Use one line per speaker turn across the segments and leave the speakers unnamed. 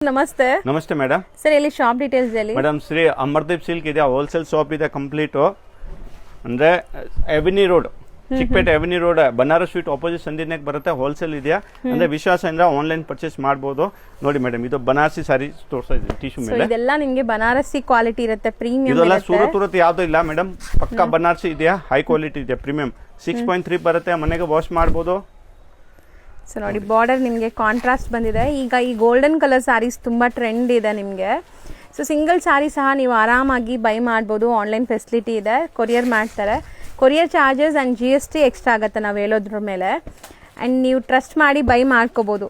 ನಮಸ್ತೆ
ನಮಸ್ತೆ madam.
Sir ಇಲ್ಲಿ ಶಾಪ್ ಡೀಟೇಲ್ಸ್ ಹೇಳಿ.
ಮೇಡಮ್ ಶ್ರೀ ಅಮರ್ದೀಪ್ ಸಿಲ್ಕ್ ಇದೆ, ಹೋಲ್ಸೇಲ್ ಶಾಪ್ ಇದೆ ಕಂಪ್ಲೀಟ್. ಅಂದ್ರೆ avenue road, Chickpet avenue road, Banaras sweet opposite ಸಂದಿನಾಗ್ ಬರುತ್ತೆ. ಹೋಲ್ಸೇಲ್ ಇದೆಯಾ ಅಂದ್ರೆ ವಿಶ್ವಾಸದಿಂದ ಆನ್ಲೈನ್ ಪರ್ಚೇಸ್ ಮಾಡಬಹುದು. ನೋಡಿ ಮೇಡಮ್, ಇದು ಬನಾರಸಿ ಸಾರಿ ತೋರಿಸ್ತಾ ಇದ್ದೀನಿ ಟಿಶ್ಯೂ ಮೇಲೆ.
ಇದೆಲ್ಲ ನಿಮಗೆ ಬನಾರಸಿ ಕ್ವಾಲಿಟಿ ಇರುತ್ತೆ, ಪ್ರೀಮಿಯಂ
ಇದೆಲ್ಲ ಸೂರತ್ ಯಾವ್ದು ಇಲ್ಲ ಮೇಡಮ್, ಪಕ್ಕಾ ಬನಾರಸಿ ಇದೆಯಾ, ಹೈ ಕ್ವಾಲಿಟಿ ಇದೆ, ಪ್ರೀಮಿಯಂ. 6.3 ಬರುತ್ತೆ, ಮನೆಗೆ ವಾಶ್ ಮಾಡಬಹುದು.
ಸೊ ನೋಡಿ ಬಾರ್ಡರ್ ನಿಮಗೆ ಕಾಂಟ್ರಾಸ್ಟ್ ಬಂದಿದೆ. ಈಗ ಈ ಗೋಲ್ಡನ್ ಕಲರ್ ಸ್ಯಾರೀಸ್ ತುಂಬ ಟ್ರೆಂಡ್ ಇದೆ ನಿಮಗೆ. ಸೊ ಸಿಂಗಲ್ ಸ್ಯಾರಿ ಸಹ ನೀವು ಆರಾಮಾಗಿ ಬೈ ಮಾಡ್ಬೋದು. ಆನ್ಲೈನ್ ಫೆಸಿಲಿಟಿ ಇದೆ, ಕೊರಿಯರ್ ಮಾಡ್ತಾರೆ. Courier charges and GST extra ಆಗುತ್ತೆ ನಾವು ಹೇಳೋದ್ರ ಮೇಲೆ. ಆ್ಯಂಡ್ ನೀವು ಟ್ರಸ್ಟ್ ಮಾಡಿ ಬೈ ಮಾಡ್ಕೋಬೋದು.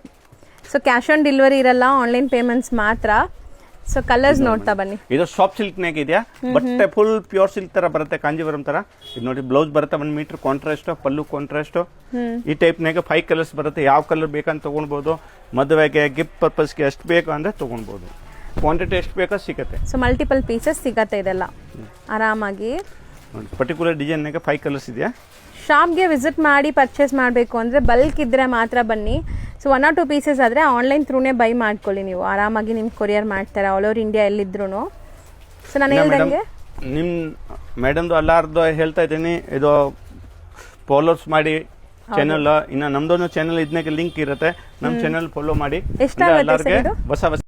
ಸೊ ಕ್ಯಾಶ್ ಆನ್ ಡೆಲಿವರಿ ಇರಲ್ಲ, ಆನ್ಲೈನ್ ಪೇಮೆಂಟ್ಸ್ ಮಾತ್ರ. ಸೊ ಕಲರ್ಸ್ ನೋಡ್ತಾ ಬನ್ನಿ.
ಇದು ಸಾಫ್ಟ್ ಸಿಲ್ಕ್ ನಾಗ ಇದೆಯಾ, ಬಟ್ಟೆ ಫುಲ್ ಪ್ಯೂರ್ ಸಿಲ್ಕ್ ತರ ಬರುತ್ತೆ, ಕಾಂಜೀವರಂ ತರ. ಇದು ನೋಡಿ ಬ್ಲೌಸ್ ಬರುತ್ತೆ 1 ಮೀಟರ್ ಕಾಂಟ್ರಾಸ್ಟ್, ಪಲ್ಲು ಕಾಂಟ್ರಾಸ್ಟ್. ಈ ಟೈಪ್ ನಾಗ 5 ಕಲರ್ಸ್ ಬರುತ್ತೆ. ಯಾವ ಕಲರ್ ಬೇಕಂತ ತಗೊಳ್ಬಹುದು. ಮದುವೆಗೆ ಗಿಫ್ಟ್ ಪರ್ಪಸ್ಗೆ ಎಷ್ಟು ಬೇಕು ಅಂದ್ರೆ ತಗೊಳ್ಬಹುದು. ಕ್ವಾಂಟಿಟಿ ಎಷ್ಟು ಬೇಕೋ ಸಿಗುತ್ತೆ.
ಸೊ ಮಲ್ಟಿಪಲ್ ಪೀಸಸ್ ಸಿಗತ್ತೆ ಇದೆಲ್ಲ ಆರಾಮಾಗಿ.
ಪರ್ಟಿಕ್ಯುಲರ್ ಡಿಸೈನ್ ನಾಗ 5 ಕಲರ್ಸ್ ಇದೆಯಾ.
ಶಾಪ್ಗೆ ವಿಸಿಟ್ ಮಾಡಿ ಪರ್ಚೇಸ್ ಮಾಡಬೇಕು ಅಂದರೆ ಬಲ್ಕ್ ಇದ್ದರೆ ಮಾತ್ರ ಬನ್ನಿ. ಸೊ 1 or 2 ಪೀಸಸ್ ಆದರೆ ಆನ್ಲೈನ್ ಥ್ರೂನೇ ಬೈ ಮಾಡ್ಕೊಳ್ಳಿ ನೀವು. ಆರಾಮಾಗಿ ನಿಮ್ಗೆ ಕೊರಿಯರ್ ಮಾಡ್ತಾರೆ ಆಲ್ ಓವರ್ ಇಂಡಿಯಾ ಎಲ್ಲಿದ್ರು. ಸೊ ನಾನು ಹೇಳ್ದಂಗೆ
ನಿಮ್ಮ ಮೇಡಮ್ದು ಎಲ್ಲಾರ್ದು ಹೇಳ್ತಾ ಇದ್ದೀನಿ, ಇದು ಫಾಲೋಸ್ ಮಾಡಿ ಚಾನಲ್. ಇನ್ನು ನಮ್ದೊಂದು ಚಾನಲ್ ಇದಕ್ಕೆ ಲಿಂಕ್ ಇರುತ್ತೆ, ನಮ್ಮ ಚಾನಲ್ ಫಾಲೋ ಮಾಡಿ.
ಎಷ್ಟಾಗುತ್ತೆ
ಎಲ್ಲರಿಗೆ ಹೊಸ